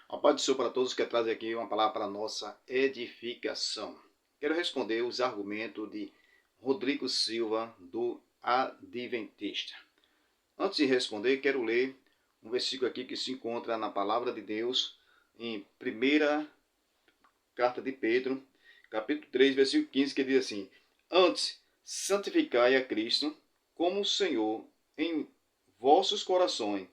A paz do Senhor para todos que traz aqui uma palavra para a nossa edificação. Quero responder os argumentos de Rodrigo Silva, do Adventista. Antes de responder, quero ler um versículo aqui que se encontra na palavra de Deus, em primeira carta de Pedro, capítulo 3, versículo 15, que diz assim: Antes, santificai a Cristo como Senhor em vossos corações,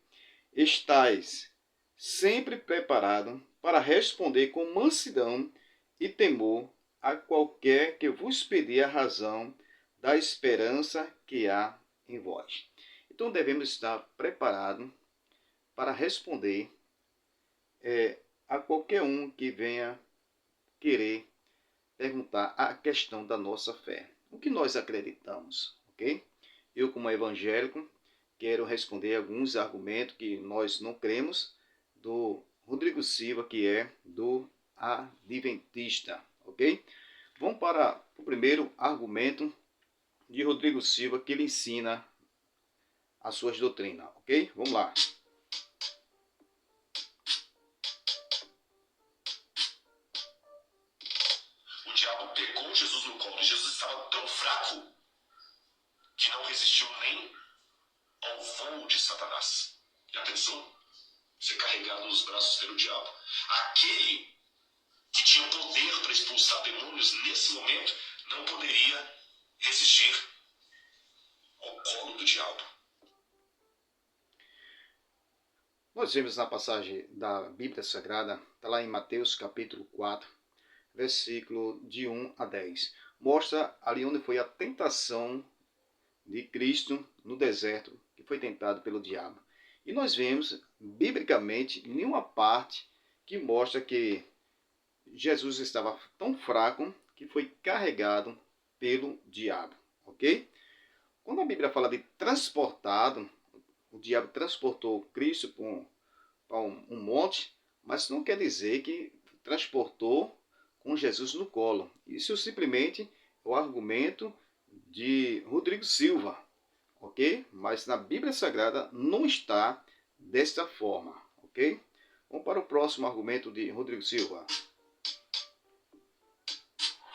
estais sempre preparado para responder com mansidão e temor a qualquer que vos pedir a razão da esperança que há em vós. Então devemos estar preparados para responder a qualquer um que venha querer perguntar a questão da nossa fé. O que nós acreditamos, ok? Eu, como evangélico, quero responder alguns argumentos que nós não cremos, do Rodrigo Silva, que é do Adventista, ok? Vamos para o primeiro argumento de Rodrigo Silva, que ele ensina as suas doutrinas, ok? Vamos lá. O diabo pegou Jesus no colo. Jesus estava tão fraco que não resistiu nem ao voo de Satanás. Já pensou? Ser carregado nos braços pelo diabo. Aquele que tinha poder para expulsar demônios nesse momento não poderia resistir ao colo do diabo. Nós vemos na passagem da Bíblia Sagrada, está lá em Mateus capítulo 4, versículo de 1 a 10. Mostra ali onde foi a tentação de Cristo no deserto, que foi tentado pelo diabo. E nós vemos, biblicamente, nenhuma parte que mostra que Jesus estava tão fraco que foi carregado pelo diabo, ok? Quando a Bíblia fala de transportado, o diabo transportou Cristo para um monte, mas não quer dizer que transportou com Jesus no colo. Isso simplesmente é o argumento de Rodrigo Silva, ok? Mas na Bíblia Sagrada não está desta forma, ok? Vamos para o próximo argumento de Rodrigo Silva.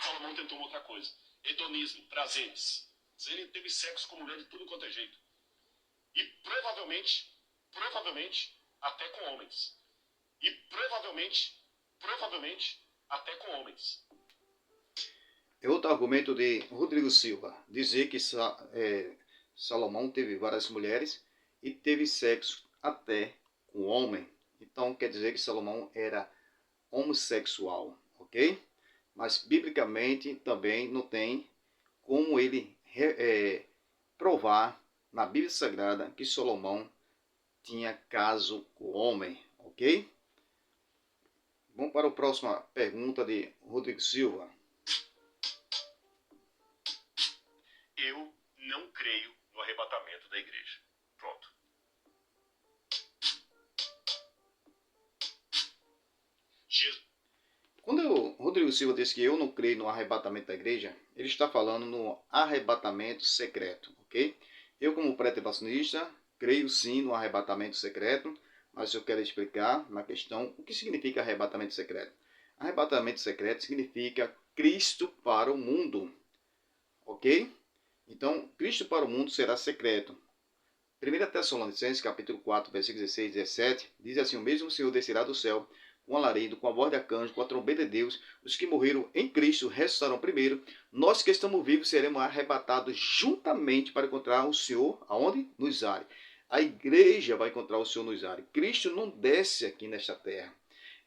Salomão tentou outra coisa. Hedonismo, prazeres. Ele teve sexo com mulher de tudo quanto é jeito. E provavelmente, até com homens. E provavelmente, até com homens. É outro argumento de Rodrigo Silva, dizer que Salomão teve várias mulheres e teve sexo até com homem. Então quer dizer que Salomão era homossexual, ok? Mas biblicamente também não tem como ele provar na Bíblia Sagrada que Salomão tinha caso com homem, ok? Vamos para a próxima pergunta de Rodrigo Silva. Eu não creio no arrebatamento da igreja. Pronto. Quando o Rodrigo Silva diz que eu não creio no arrebatamento da igreja, ele está falando no arrebatamento secreto, ok? Eu, como pré-tribulacionista, creio sim no arrebatamento secreto, mas eu quero explicar na questão o que significa arrebatamento secreto. Arrebatamento secreto significa Cristo para o mundo, ok? Então, Cristo para o mundo será secreto. 1 Tessalonicenses, capítulo 4, versículos 16 e 17, diz assim: O mesmo Senhor descerá do céu com alarido, com a voz de arcanjo, com a trombeta de Deus. Os que morreram em Cristo ressuscitarão primeiro. Nós que estamos vivos seremos arrebatados juntamente para encontrar o Senhor, aonde? Nos ares. A igreja vai encontrar o Senhor nos ares. Cristo não desce aqui nesta terra.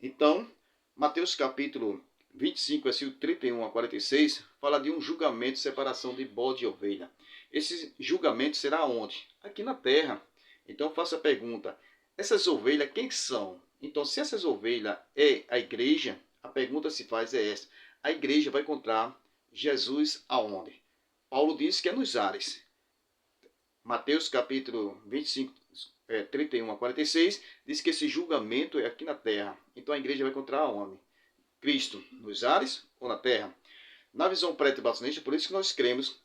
Então, Mateus capítulo 25, versículo 31 a 46, fala de um julgamento de separação de bode e ovelha. Esse julgamento será onde? Aqui na terra. Então, faça a pergunta: essas ovelhas quem são? Então, se essas ovelhas é a igreja, a pergunta se faz é esta: a igreja vai encontrar Jesus aonde? Paulo diz que é nos ares. Mateus capítulo 25, 31 a 46, diz que esse julgamento é aqui na terra. Então, a igreja vai encontrar aonde? Cristo nos ares ou na terra? Na visão pré-tribulacionista, por isso que nós cremos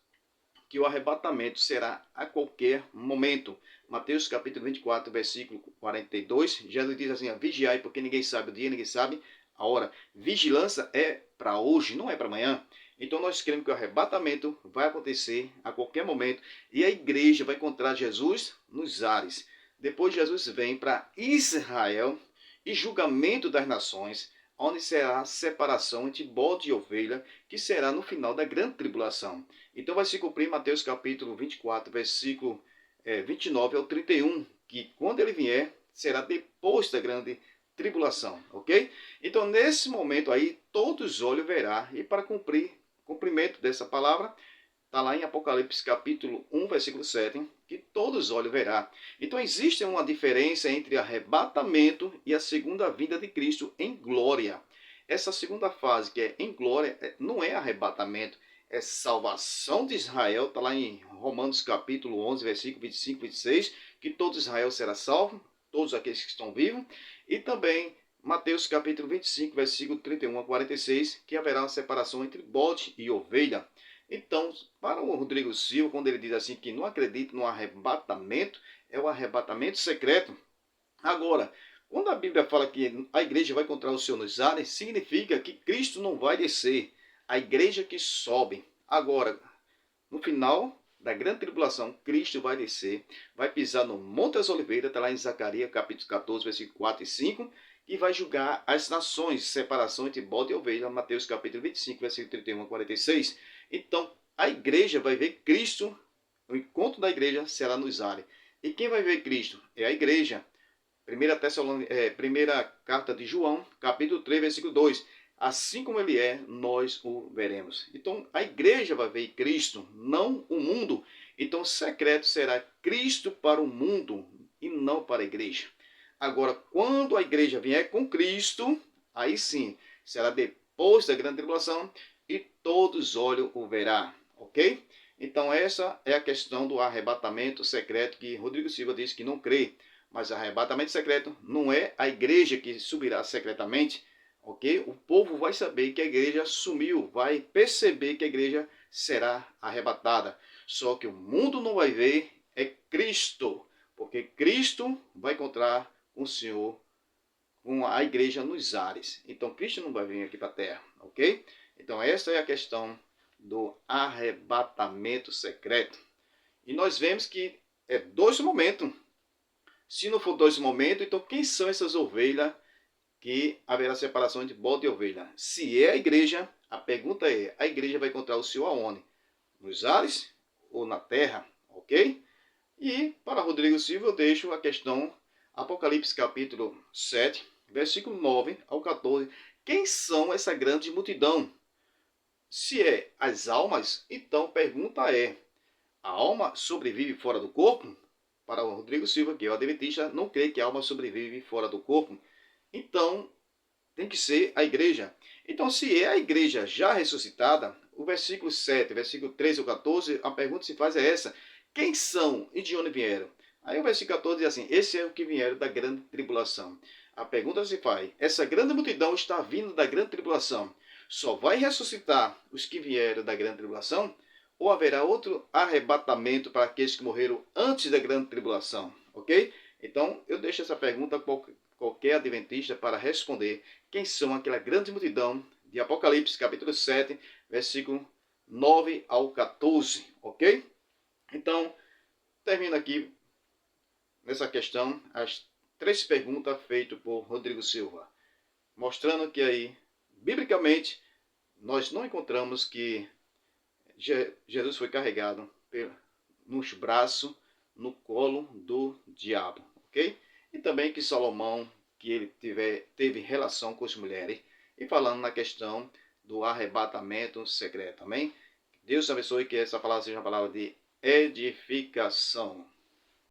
que o arrebatamento será a qualquer momento. Mateus capítulo 24, versículo 42, Jesus diz assim, vigiai, porque ninguém sabe o dia, ninguém sabe a hora. Vigilância é para hoje, não é para amanhã. Então nós cremos que o arrebatamento vai acontecer a qualquer momento e a igreja vai encontrar Jesus nos ares. Depois Jesus vem para Israel e julgamento das nações, onde será a separação entre bode e ovelha, que será no final da grande tribulação. Então vai se cumprir Mateus capítulo 24, versículo 29 ao 31, que quando ele vier, será depois da grande tribulação, ok? Então nesse momento aí, todos os olhos verá, e para cumprimento dessa palavra, está lá em Apocalipse capítulo 1, versículo 7, que todos os olhos verá. Então existe uma diferença entre arrebatamento e a segunda vinda de Cristo em glória. Essa segunda fase, que é em glória, não é arrebatamento, é salvação de Israel. Está lá em Romanos capítulo 11, versículo 25 e 26, que todo Israel será salvo, todos aqueles que estão vivos. E também Mateus capítulo 25, versículo 31 a 46, que haverá uma separação entre bode e ovelha. Então, para o Rodrigo Silva, quando ele diz assim que não acredita no arrebatamento, é o arrebatamento secreto. Agora, quando a Bíblia fala que a igreja vai encontrar o Senhor nos ares, significa que Cristo não vai descer, a igreja que sobe. Agora, no final da grande tribulação, Cristo vai descer, vai pisar no Monte das Oliveiras, está lá em Zacarias capítulo 14, versículo 4 e 5, e vai julgar as nações, separação entre bode e ovelha, Mateus capítulo 25, versículo 31 a 46. Então, a igreja vai ver Cristo, o encontro da igreja será nos ares. E quem vai ver Cristo? É a igreja. Primeira carta de João, capítulo 3, versículo 2. Assim como ele é, nós o veremos. Então, a igreja vai ver Cristo, não o mundo. Então, o secreto será Cristo para o mundo e não para a igreja. Agora, quando a igreja vier com Cristo, aí sim, será depois da grande tribulação, e todos os olhos o verá, ok? Então essa é a questão do arrebatamento secreto, que Rodrigo Silva diz que não crê, mas arrebatamento secreto não é a igreja que subirá secretamente, ok? O povo vai saber que a igreja sumiu, vai perceber que a igreja será arrebatada, só que o mundo não vai ver é Cristo, porque Cristo vai encontrar o Senhor com a igreja nos ares. Então Cristo não vai vir aqui para a terra, ok? Então essa é a questão do arrebatamento secreto. E nós vemos que é dois momentos. Se não for dois momentos, então quem são essas ovelhas que haverá separação entre bode e ovelha? Se é a igreja, a pergunta é, a igreja vai encontrar o Senhor aonde? Nos ares ou na terra, ok? E para Rodrigo Silva eu deixo a questão Apocalipse capítulo 7, versículo 9 ao 14. Quem são essa grande multidão? Se é as almas, então a pergunta é, a alma sobrevive fora do corpo? Para o Rodrigo Silva, que é o adventista, não crê que a alma sobrevive fora do corpo. Então, tem que ser a igreja. Então, se é a igreja já ressuscitada, o versículo 7, versículo 13 ou 14, a pergunta que se faz é essa. Quem são e de onde vieram? Aí o versículo 14 diz assim, esse é o que vieram da grande tribulação. A pergunta se faz, essa grande multidão está vindo da grande tribulação. Só vai ressuscitar os que vieram da grande tribulação? Ou haverá outro arrebatamento para aqueles que morreram antes da grande tribulação? Ok? Então, eu deixo essa pergunta para qualquer adventista para responder. Quem são aquela grande multidão de Apocalipse, capítulo 7, versículo 9 ao 14. Ok? Então, termino aqui nessa questão as três perguntas feitas por Rodrigo Silva. Mostrando que aí, biblicamente, nós não encontramos que Jesus foi carregado nos braços, no colo do diabo, ok? E também que Salomão, que ele teve relação com as mulheres, e falando na questão do arrebatamento secreto, amém? Deus abençoe, que essa palavra seja uma palavra de edificação.